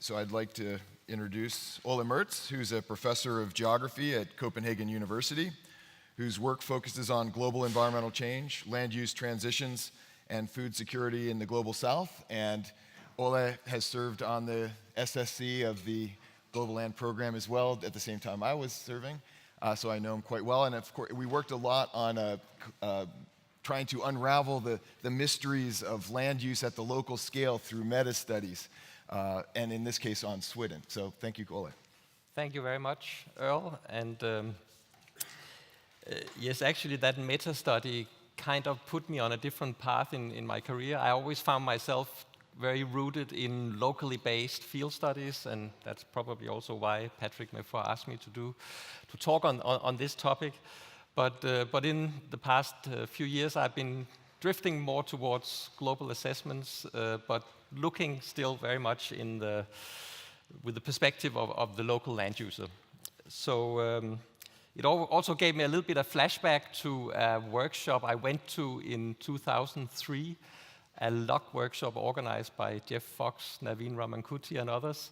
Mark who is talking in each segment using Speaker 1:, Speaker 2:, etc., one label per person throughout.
Speaker 1: So I'd like to introduce Ole Mertz, who's a professor of geography at Copenhagen University, whose work focuses on global environmental change, land use transitions, and food security in the global south. And Ole has served on the SSC of the Global Land Program as well at the same time I was serving, so I know him quite well. And of course, we worked a lot on trying to unravel the mysteries of land use at the local scale through meta-studies, and in this case on Sweden. So thank you, Ole.
Speaker 2: Thank you very much, Earl. And yes, actually that meta-study kind of put me on a different path in my career. I always found myself very rooted in locally based field studies, and that's probably also why Patrick Meffroy asked me to talk on this topic. But in the past few years, I've been drifting more towards global assessments, but looking still very much with the perspective of the local land user. So it also gave me a little bit of flashback to a workshop I went to in 2003, a LOC workshop organized by Jeff Fox, Naveen Ramankuti, and others,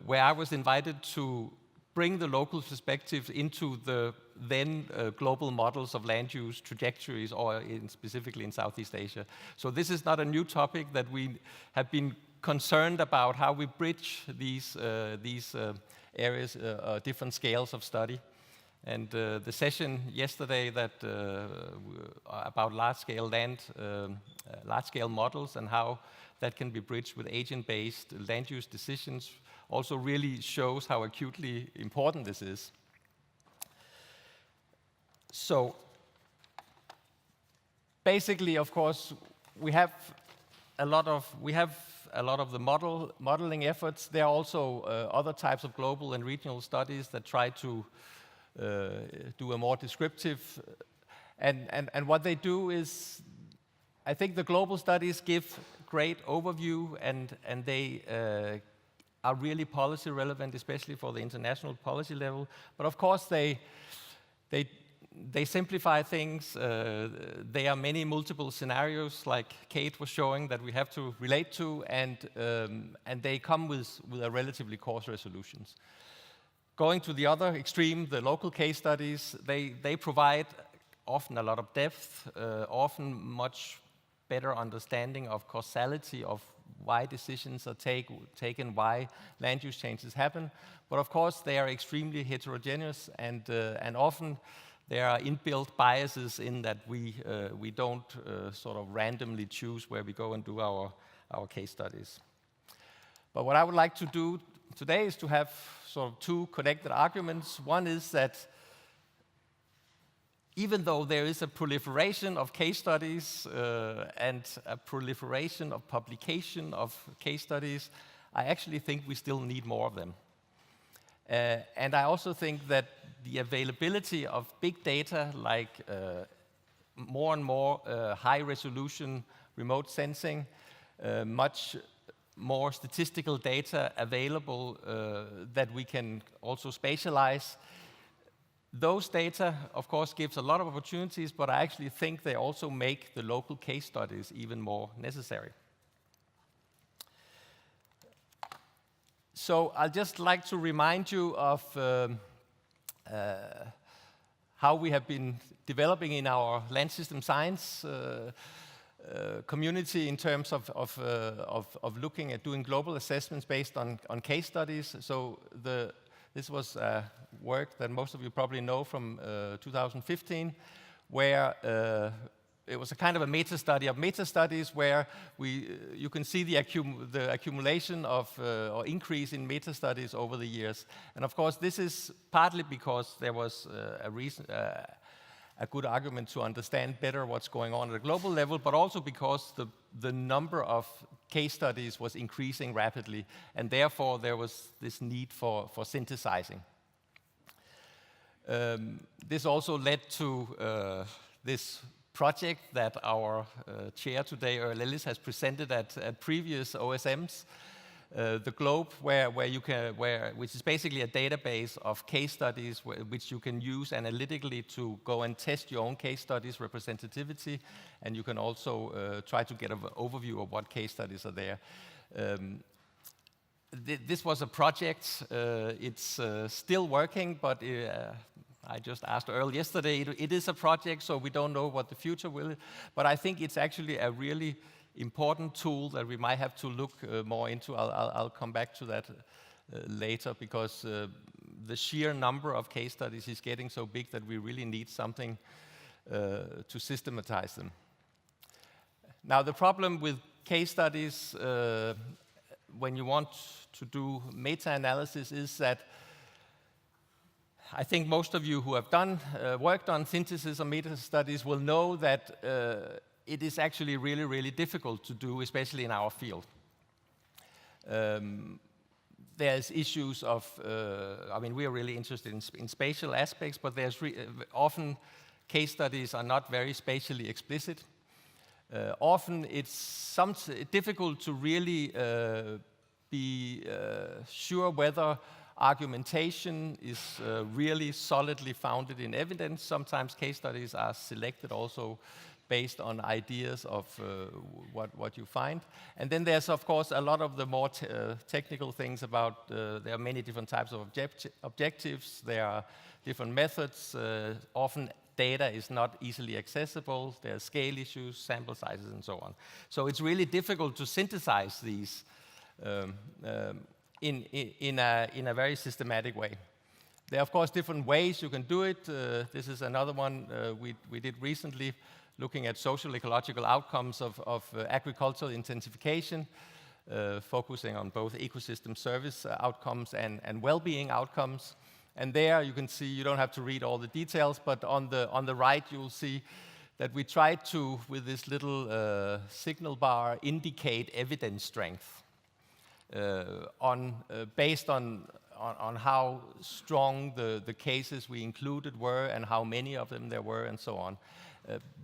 Speaker 2: where I was invited to bring the local perspectives into the then global models of land use trajectories, or specifically in Southeast Asia. So this is not a new topic that we have been concerned about how we bridge these areas, different scales of study. And the session yesterday about large-scale large-scale models and how that can be bridged with agent-based land use decisions also really shows how acutely important this is. So basically, of course, we have a lot of the modeling efforts. There are also other types of global and regional studies that try to do a more descriptive, and what they do is, I think the global studies give great overview, and they are really policy relevant, especially for the international policy level. But of course, they simplify things. There are many multiple scenarios, like Kate was showing, that we have to relate to, and they come with a relatively coarse resolutions. Going to the other extreme, the local case studies, they provide often a lot of depth, often much better understanding of causality, of why decisions are taken, why land use changes happen. But of course, they are extremely heterogeneous, and often there are inbuilt biases in that we don't sort of randomly choose where we go and do our case studies. But what I would like to do today is to have sort of two connected arguments. One is that even though there is a proliferation of case studies and a proliferation of publication of case studies, I actually think we still need more of them. And I also think that the availability of big data, like more and more high-resolution remote sensing, much more statistical data available that we can also spatialize. Those data, of course, gives a lot of opportunities, but I actually think they also make the local case studies even more necessary. So I'd just like to remind you of how we have been developing in our land system science community in terms of looking at doing global assessments based on case studies. So this was work that most of you probably know from 2015, where it was a kind of a meta-study of meta-studies, where you can see the accumulation of or increase in meta-studies over the years. And of course, this is partly because there was a good argument to understand better what's going on at a global level, but also because the number of case studies was increasing rapidly, and therefore there was this need for synthesizing. This also led to this project that our chair today, Earl Ellis, has presented at previous OSMs. The Globe, which is basically a database of case studies which you can use analytically to go and test your own case studies' representativity, and you can also try to get an overview of what case studies are there. this was a project. It's still working, but I just asked Earl yesterday. It is a project, so we don't know what the future will. But I think it's actually a really important tool that we might have to look more into. I'll come back to that later, because the sheer number of case studies is getting so big that we really need something to systematize them. Now, the problem with case studies when you want to do meta-analysis is that I think most of you who have done worked on synthesis or meta-studies will know that it is actually really, really difficult to do, especially in our field. There's issues of, I mean, we are really interested in spatial aspects, but there's often case studies are not very spatially explicit. Often it's difficult to really be sure whether argumentation is really solidly founded in evidence. Sometimes case studies are selected also based on ideas of what you find. And then there's, of course, a lot of the more technical things about, there are many different types of objectives, there are different methods, often data is not easily accessible, there are scale issues, sample sizes, and so on. So it's really difficult to synthesize these in a very systematic way. There are, of course, different ways you can do it. This is another one we did recently, looking at social ecological outcomes of agricultural intensification, focusing on both ecosystem service outcomes and well-being outcomes. And there you can see, you don't have to read all the details, but on the right you'll see that we tried to, with this little signal bar, indicate evidence strength based on how strong the cases we included were and how many of them there were and so on.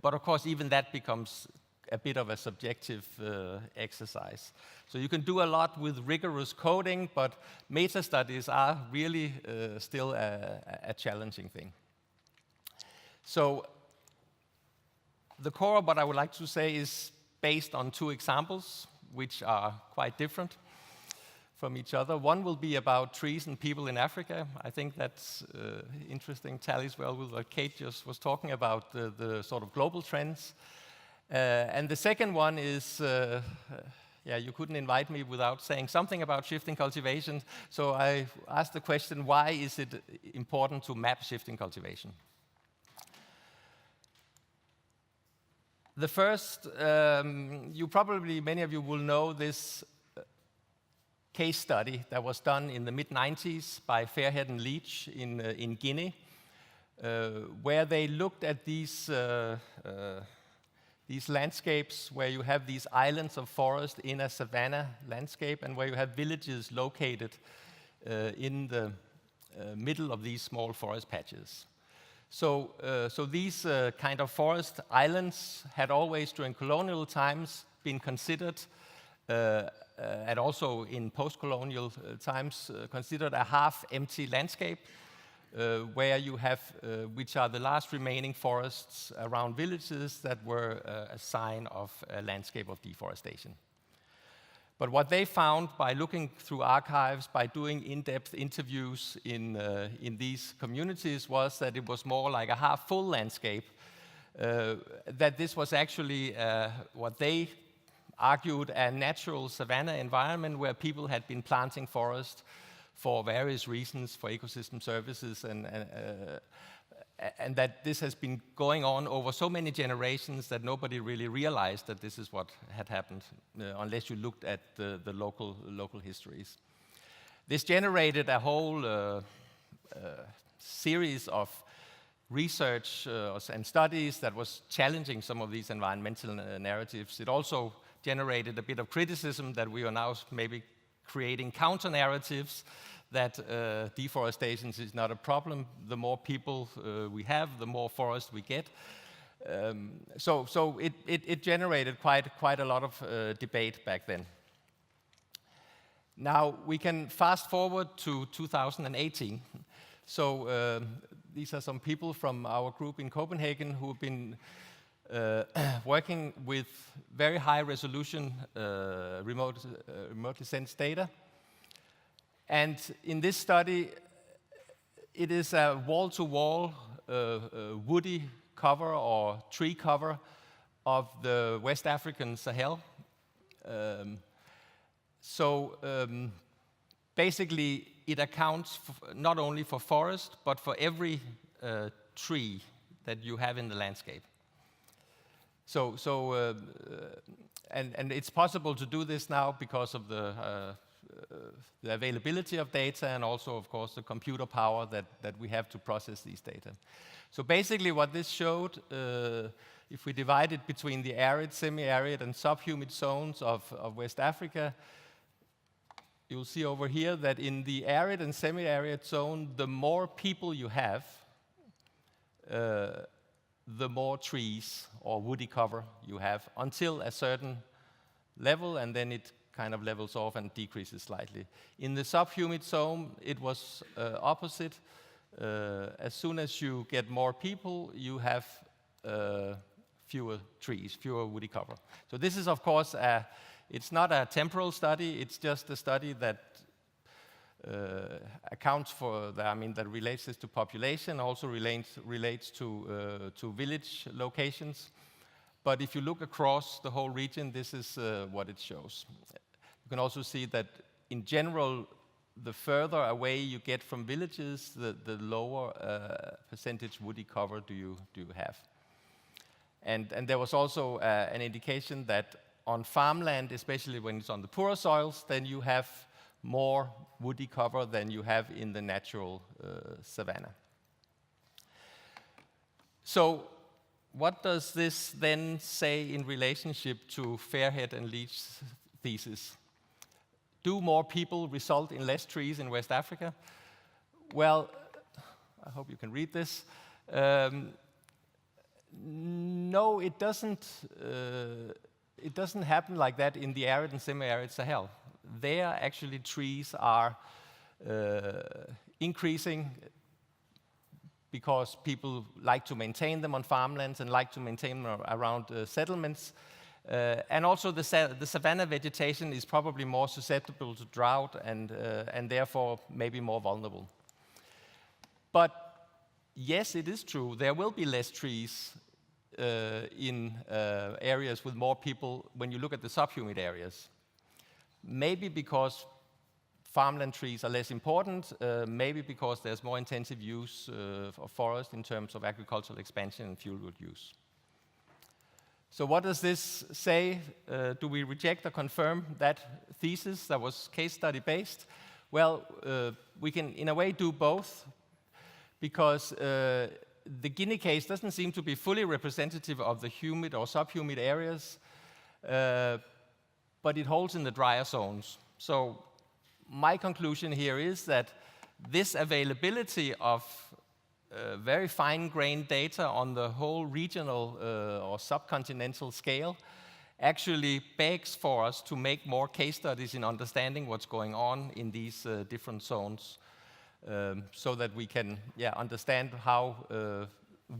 Speaker 2: But of course, even that becomes a bit of a subjective exercise. So you can do a lot with rigorous coding, but meta-studies are really still a challenging thing. So the core of what I would like to say is based on two examples, which are quite different from each other. One will be about trees and people in Africa. I think that's interesting, tallies well with what Kate just was talking about, the sort of global trends. And the second one is, you couldn't invite me without saying something about shifting cultivation. So I asked the question, why is it important to map shifting cultivation? The first, many of you will know this case study that was done in the mid-90s by Fairhead and Leach in Guinea, where they looked at these landscapes where you have these islands of forest in a savanna landscape and where you have villages located in the middle of these small forest patches. So these kind of forest islands had always, during colonial times, been considered, and also in post-colonial times, considered a half-empty landscape, where you have, which are the last remaining forests around villages that were a sign of a landscape of deforestation. But what they found by looking through archives, by doing in-depth interviews in these communities, was that it was more like a half-full landscape, that this was actually what they argued a natural savanna environment where people had been planting forest for various reasons, for ecosystem services, and that this has been going on over so many generations that nobody really realized that this is what had happened, unless you looked at the local histories. This generated a whole series of research and studies that was challenging some of these environmental narratives. It also generated a bit of criticism that we are now maybe creating counter-narratives that deforestation is not a problem. The more people we have, the more forest we get. So it generated quite a lot of debate back then. Now we can fast forward to 2018. So these are some people from our group in Copenhagen who have been working with very high resolution remotely sensed data And in this study, it is a wall-to-wall woody cover or tree cover of the West African Sahel. Basically, it accounts not only for forest, but for every tree that you have in the landscape. And it's possible to do this now because of the availability of data and also, of course, the computer power that we have to process these data. So basically what this showed, if we divide it between the arid, semi-arid, and subhumid zones of West Africa, you'll see over here that in the arid and semi-arid zone, the more people you have, the more trees or woody cover you have until a certain level, and then it kind of levels off and decreases slightly. In the subhumid zone, it was opposite. As soon as you get more people, you have fewer trees, fewer woody cover. So this is, of course, it's not a temporal study. It's just a study that accounts for, that relates this to population, also relates to village locations. But if you look across the whole region, this is what it shows. You can also see that in general, the further away you get from villages, the lower percentage woody cover do you have. And there was also an indication that on farmland, especially when it's on the poorer soils, then you have more woody cover than you have in the natural savanna. So what does this then say in relationship to Fairhead and Leach's thesis? Do more people result in less trees in West Africa? Well, I hope you can read this. No, it doesn't. It doesn't happen like that in the arid and semi-arid Sahel. There, actually, trees are increasing because people like to maintain them on farmlands and like to maintain them around settlements. And also the savanna vegetation is probably more susceptible to drought and therefore maybe more vulnerable. But yes, it is true, there will be less trees in areas with more people when you look at the subhumid areas. Maybe because farmland trees are less important, maybe because there's more intensive use of forest in terms of agricultural expansion and fuel wood use. So what does this say? Do we reject or confirm that thesis that was case study based? Well, we can in a way do both, because the Guinea case doesn't seem to be fully representative of the humid or subhumid areas, but it holds in the drier zones. So my conclusion here is that this availability of very fine-grained data on the whole regional or subcontinental scale actually begs for us to make more case studies in understanding what's going on in these different zones, so that we can understand how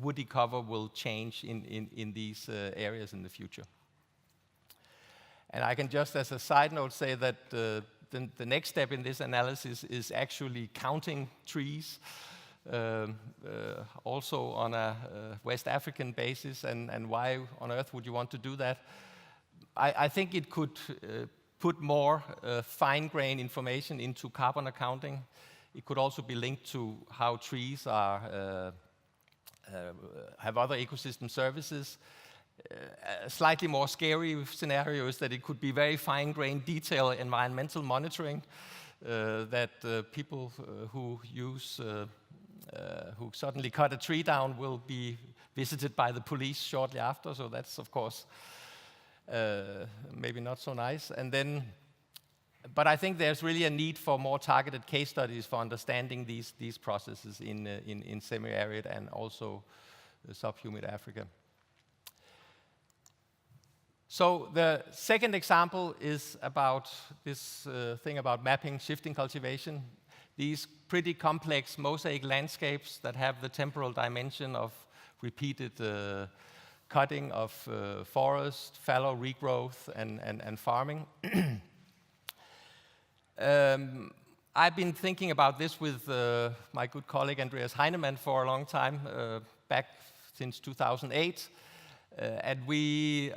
Speaker 2: woody cover will change in these areas in the future. And I can just as a side note say that the next step in this analysis is actually counting trees, also on a West African basis, and why on earth would you want to do that? I think it could put more fine-grained information into carbon accounting. It could also be linked to how trees are, have other ecosystem services. A slightly more scary scenario is that it could be very fine-grained detail environmental monitoring, that people who suddenly cut a tree down will be visited by the police shortly after. So that's, of course, maybe not so nice. And then, but I think there's really a need for more targeted case studies for understanding these processes in semi-arid and also subhumid Africa. So the second example is about this thing about mapping shifting cultivation. These pretty complex mosaic landscapes that have the temporal dimension of repeated cutting of forest, fallow regrowth, and farming. I've been thinking about this with my good colleague Andreas Heinemann for a long time, back since 2008. And we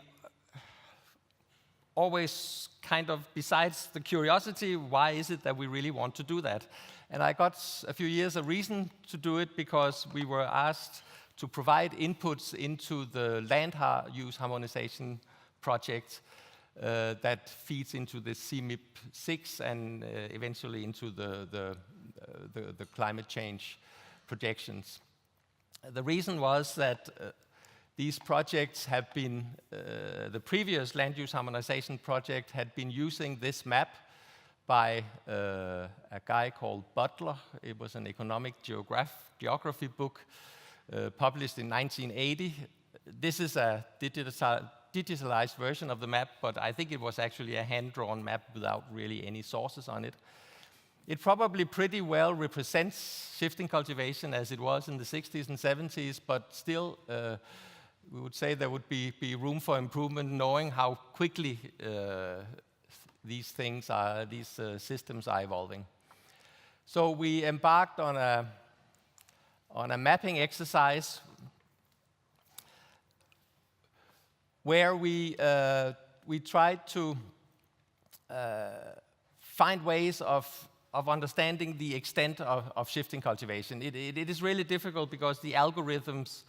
Speaker 2: always kind of, besides the curiosity, why is it that we really want to do that? And I got a few years a reason to do it because we were asked to provide inputs into the land use harmonization project that feeds into the CMIP6 and eventually into the climate change projections. The reason was that these projects have been, the previous land use harmonization project had been using this map by a guy called Butler. It was an economic geography book published in 1980. This is a digitalized version of the map, but I think it was actually a hand-drawn map without really any sources on it. It probably pretty well represents shifting cultivation as it was in the 60s and 70s, but still we would say there would be room for improvement, knowing how quickly these systems are evolving. So we embarked on a mapping exercise where we tried to find ways of understanding the extent of shifting cultivation. It is really difficult because the algorithms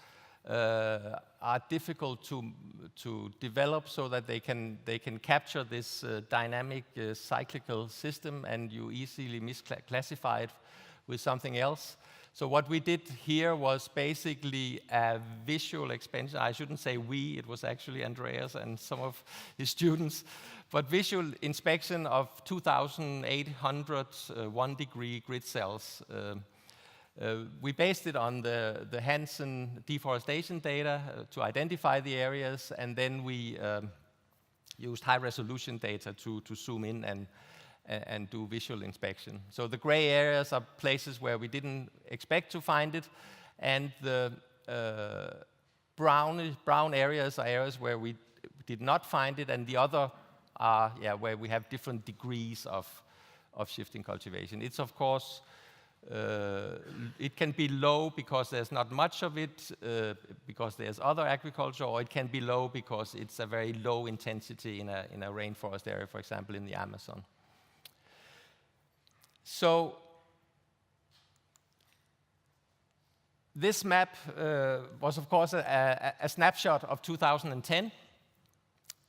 Speaker 2: are difficult to develop so that they can capture this dynamic cyclical system, and you easily misclassify it with something else. So what we did here was basically a visual expansion. I shouldn't say we, it was actually Andreas and some of his students, but visual inspection of 2,800 one-degree grid cells. We based it on the Hansen deforestation data to identify the areas, and then we used high-resolution data to zoom in and do visual inspection. So the gray areas are places where we didn't expect to find it, and the brown areas are areas where we did not find it, and the other are where we have different degrees of shifting cultivation. It's of course, it can be low because there's not much of it, because there's other agriculture, or it can be low because it's a very low intensity in a rainforest area, for example, in the Amazon. So this map was, of course, a snapshot of 2010.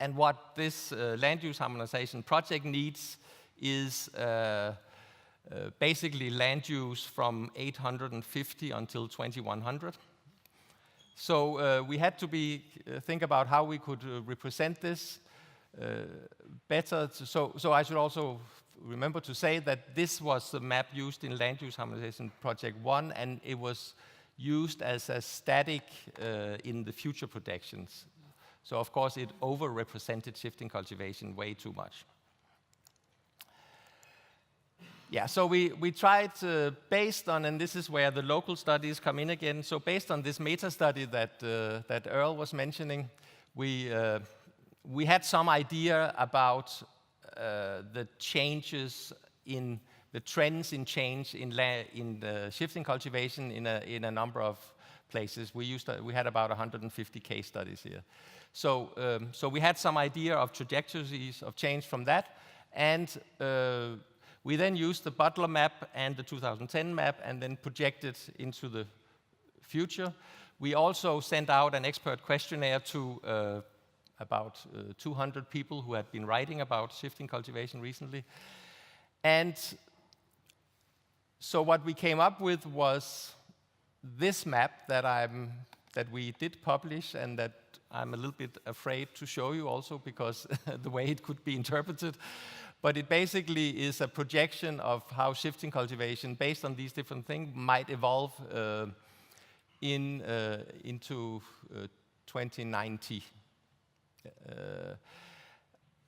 Speaker 2: And what this land use harmonization project needs is basically land use from 850 until 2100. So we had to think about how we could represent this better. So I should also remember to say that this was the map used in Land Use Harmonization Project 1, and it was used as a static in the future projections. So of course it overrepresented shifting cultivation way too much. Yeah, so we tried, based on, and this is where the local studies come in again, so based on this meta-study that Earl was mentioning, we had some idea about the changes in the trends in change in the shifting cultivation in a number of places. We had about 150 case studies here. So we had some idea of trajectories of change from that, and we then used the Butler map and the 2010 map and then projected into the future. We also sent out an expert questionnaire to about 200 people who had been writing about shifting cultivation recently. And so what we came up with was this map that we did publish, and that I'm a little bit afraid to show you also because the way it could be interpreted. But it basically is a projection of how shifting cultivation, based on these different things, might evolve into 2090.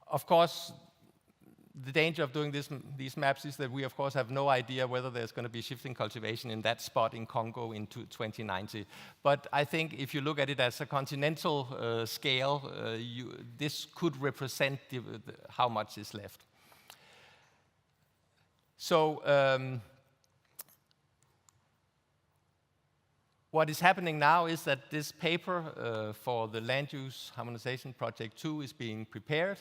Speaker 2: Of course, the danger of doing these maps is that we, of course, have no idea whether there's going to be shifting cultivation in that spot in Congo in 2090. But I think if you look at it as a continental scale, this could represent how much is left. So what is happening now is that this paper for the Land Use Harmonization Project 2 is being prepared,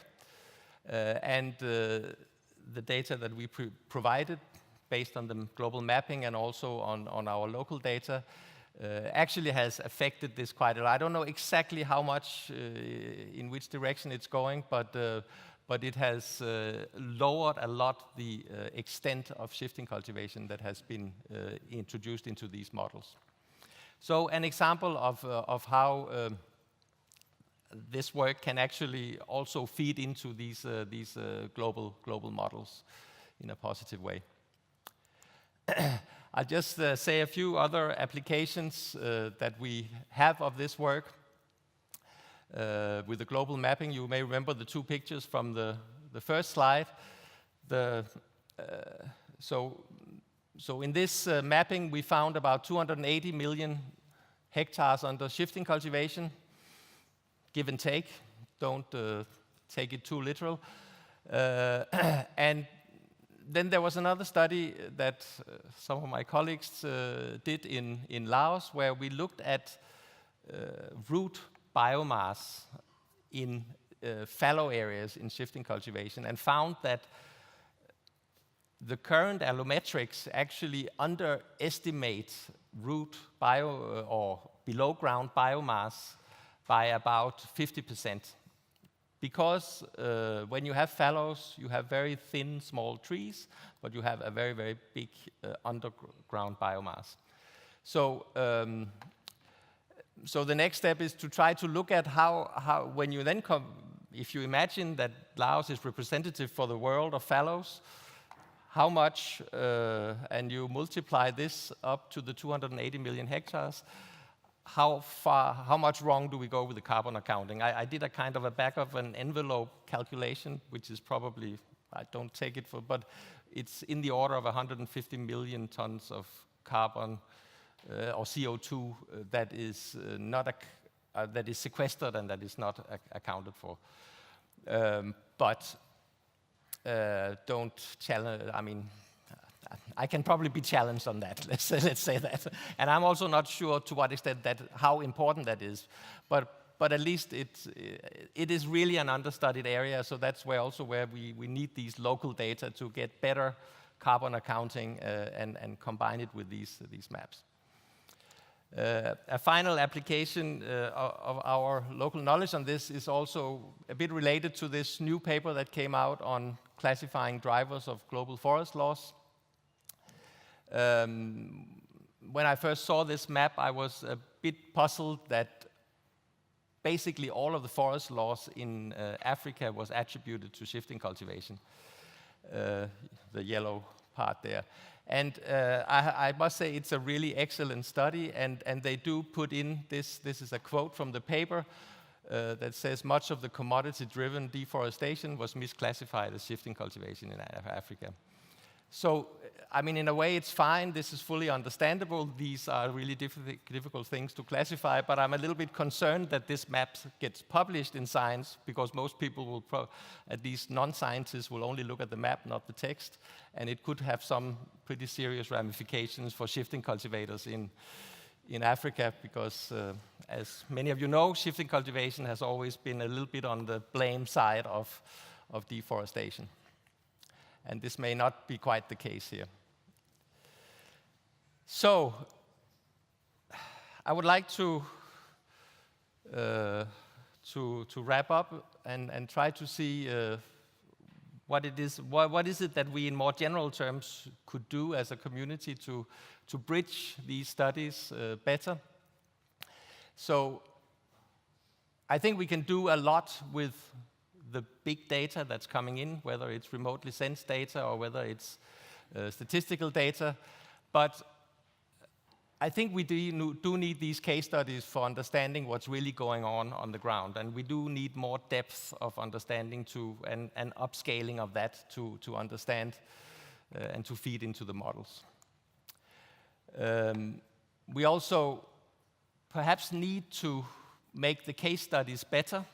Speaker 2: and the data that we provided based on the global mapping and also on our local data actually has affected this quite a lot. I don't know exactly how much, in which direction it's going, but it has lowered a lot the extent of shifting cultivation that has been introduced into these models. So an example of how this work can actually also feed into these global models in a positive way. I'll just say a few other applications that we have of this work. With the global mapping, you may remember the two pictures from the first slide. So in this mapping, we found about 280 million hectares under shifting cultivation, give and take. Don't take it too literal. And then there was another study that some of my colleagues did in Laos, where we looked at root biomass in fallow areas in shifting cultivation and found that the current allometrics actually underestimate root or below ground biomass by about 50%. Because when you have fallows, you have very thin, small trees, but you have a very, very big underground biomass. So, so the next step is to try to look at how when you then if you imagine that Laos is representative for the world of fallows, how much, and you multiply this up to the 280 million hectares, how much wrong do we go with the carbon accounting? I did a kind of a back of an envelope calculation, which is probably, I don't take it for, but it's in the order of 150 million tons of carbon or CO2 that is that is sequestered and that is not accounted for. But don't challenge. I mean, I can probably be challenged on that. Let's say that. And I'm also not sure to what extent how important that is. But at least it is really an understudied area. So that's where we need these local data to get better carbon accounting and combine it with these maps. A final application of our local knowledge on this is also a bit related to this new paper that came out on classifying drivers of global forest loss. When I first saw this map, I was a bit puzzled that basically all of the forest loss in Africa was attributed to shifting cultivation, the yellow part there. And I must say it's a really excellent study, and they do put in this is a quote from the paper that says much of the commodity-driven deforestation was misclassified as shifting cultivation in Africa. So, I mean, in a way it's fine, this is fully understandable, these are really difficult things to classify, but I'm a little bit concerned that this map gets published in Science, because most people will, at least non-scientists, will only look at the map, not the text, and it could have some pretty serious ramifications for shifting cultivators in Africa, because as many of you know, shifting cultivation has always been a little bit on the blame side of deforestation. And this may not be quite the case here. So, I would like to wrap up and try to see what is it that we, in more general terms, could do as a community to bridge these studies better. So, I think we can do a lot with the big data that's coming in, whether it's remotely sensed data or whether it's statistical data. But I think we do need these case studies for understanding what's really going on the ground. And we do need more depth of understanding and upscaling of that to understand and to feed into the models. We also perhaps need to make the case studies better.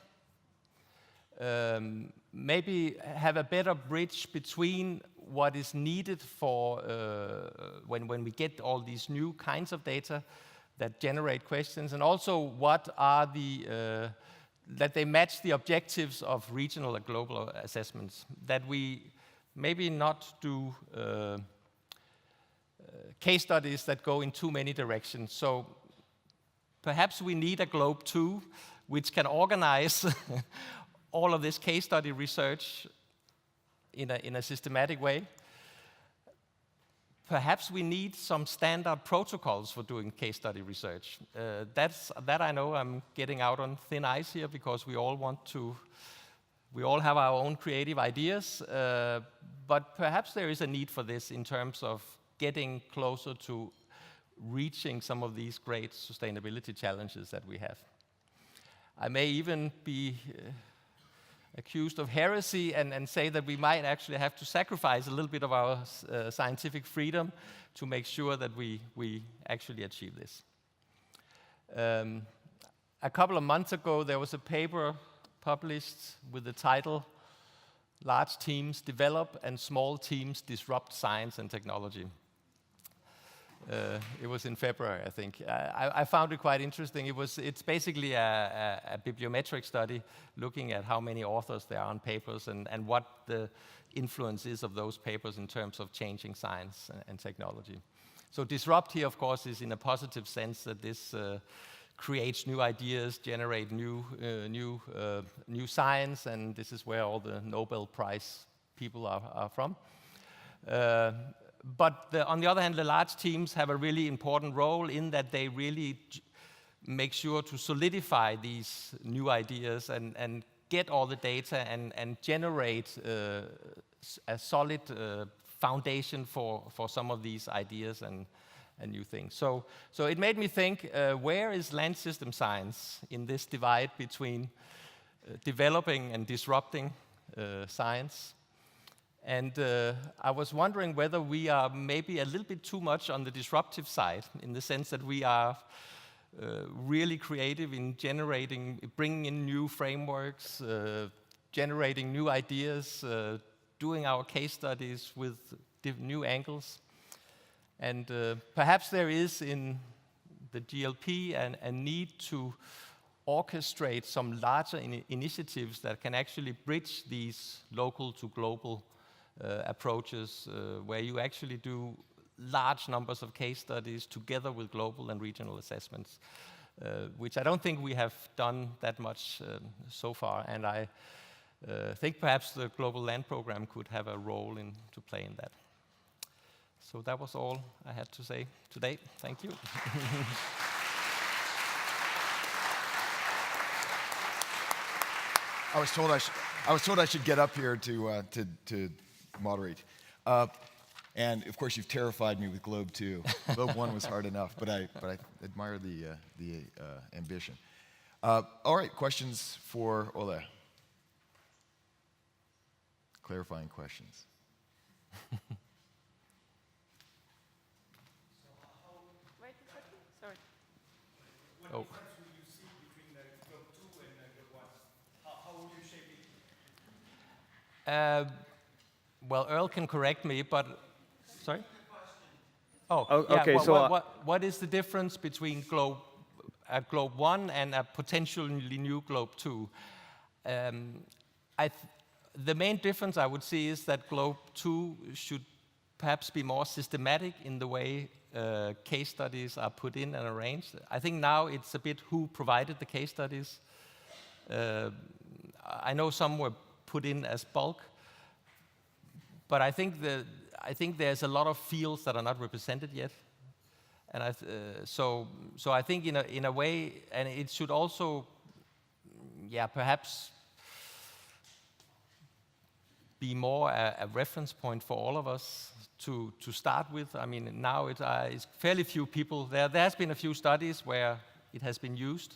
Speaker 2: Maybe have a better bridge between what is needed for when we get all these new kinds of data that generate questions, and also what are that they match the objectives of regional and global assessments, that we maybe not do case studies that go in too many directions. So perhaps we need a Globe 2 which can organize all of this case study research in a systematic way. Perhaps we need some standard protocols for doing case study research. That I know I'm getting out on thin ice here, because we all have our own creative ideas, but perhaps there is a need for this in terms of getting closer to reaching some of these great sustainability challenges that we have. I may even be accused of heresy and say that we might actually have to sacrifice a little bit of our scientific freedom to make sure that we actually achieve this. A couple of months ago, there was a paper published with the title, "Large Teams Develop and Small Teams Disrupt Science and Technology." It was in February, I think. I found it quite interesting. It's basically a bibliometric study looking at how many authors there are on papers and what the influence is of those papers in terms of changing science and technology. So disrupt here, of course, is in a positive sense that this creates new ideas, generate new science, and this is where all the Nobel Prize people are from. But on the other hand, the large teams have a really important role in that they really make sure to solidify these new ideas and get all the data and generate a solid foundation for some of these ideas and new things. So it made me think, where is land system science in this divide between developing and disrupting science? And I was wondering whether we are maybe a little bit too much on the disruptive side, in the sense that we are really creative in bringing in new frameworks, generating new ideas, doing our case studies with new angles. And perhaps there is in the GLP a need to orchestrate some larger initiatives that can actually bridge these local to global approaches, where you actually do large numbers of case studies together with global and regional assessments, which I don't think we have done that much so far. And I think perhaps the Global Land Program could have a role to play in that. So that was all I had to say today. Thank you.
Speaker 1: I was told I should get up here to moderate. And of course, you've terrified me with Globe 2. Globe 1 was hard enough, but I admire the ambition. All right, questions for Ole? Clarifying questions.
Speaker 3: Sorry.
Speaker 2: Oh.
Speaker 4: What difference will you see between the Globe 2 and Globe 1? How will you shape it?
Speaker 2: Well, Earl can correct me, but sorry. Oh,
Speaker 5: okay.
Speaker 2: yeah,
Speaker 5: So
Speaker 2: what is the difference between Globe 1 and a potentially new Globe 2? The main difference I would see is that Globe 2 should perhaps be more systematic in the way case studies are put in and arranged. I think now it's a bit who provided the case studies. I know some were put in as bulk, but I think there's a lot of fields that are not represented yet, and so I think in a way, and it should also, perhaps be more a reference point for all of us to start with. I mean, now it's fairly few people. There has been a few studies where it has been used,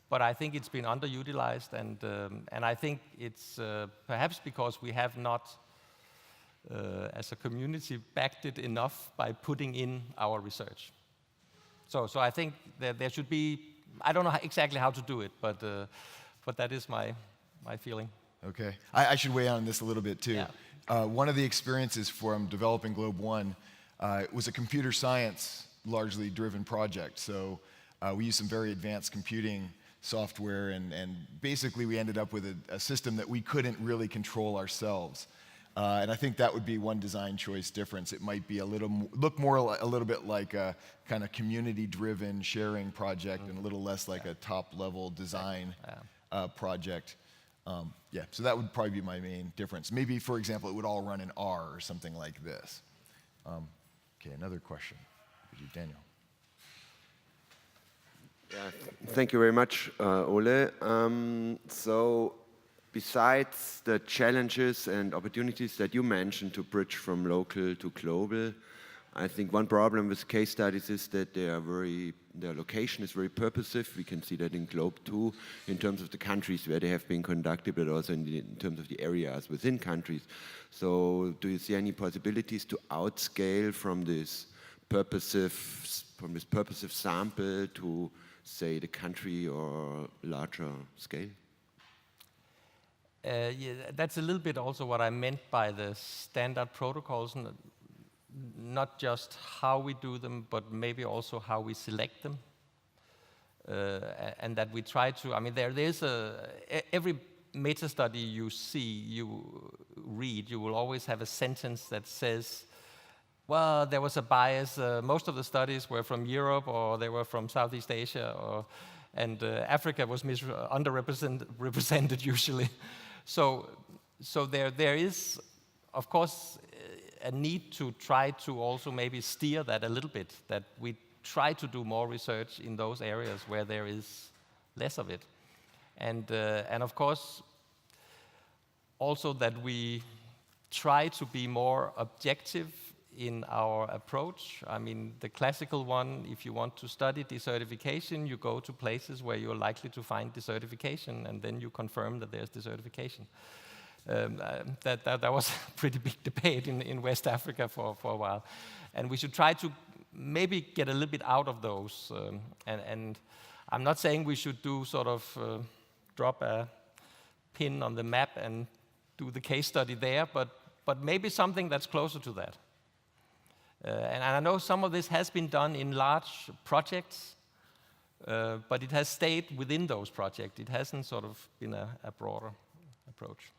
Speaker 2: but I think it's been underutilized, and I think it's perhaps because we have not, as a community, backed it enough by putting in our research. So I think there should be. I don't know exactly how to do it, but that is my feeling.
Speaker 1: Okay, I should weigh in on this a little bit too.
Speaker 2: Yeah.
Speaker 1: One of the experiences from developing Globe One was a computer science largely driven project. So we used some very advanced computing software, and basically we ended up with a system that we couldn't really control ourselves. And I think that would be one design choice difference. It might be a little bit like a kind of community-driven sharing project, and a little less like a top-level design project. Yeah, so that would probably be my main difference. Maybe, for example, it would all run in R or something like this. Okay, another question. Daniel.
Speaker 3: Yeah, thank you very much, Ole. So, besides the challenges and opportunities that you mentioned to bridge from local to global, I think one problem with case studies is that their location is very purposive. We can see that in Globe 2 in terms of the countries where they have been conducted, but also in terms of the areas within countries. So, do you see any possibilities to outscale from this purposive sample to, say, the country or larger scale?
Speaker 2: Yeah, that's a little bit also what I meant by the standard protocols, not just how we do them, but maybe also how we select them. And that we try to, I mean, there's every meta study you read, you will always have a sentence that says, well, there was a bias. Most of the studies were from Europe, or they were from Southeast Asia, and Africa was underrepresented usually. So there is, of course, a need to try to also maybe steer that a little bit, that we try to do more research in those areas where there is less of it. And of course, also that we try to be more objective in our approach. I mean, the classical one, if you want to study desertification, you go to places where you're likely to find desertification, and then you confirm that there's desertification. That was a pretty big debate in West Africa for a while. And we should try to maybe get a little bit out of those. And I'm not saying we should do sort of drop a pin on the map and do the case study there, but maybe something that's closer to that. And I know some of this has been done in large projects, but it has stayed within those projects. It hasn't sort of been a broader approach.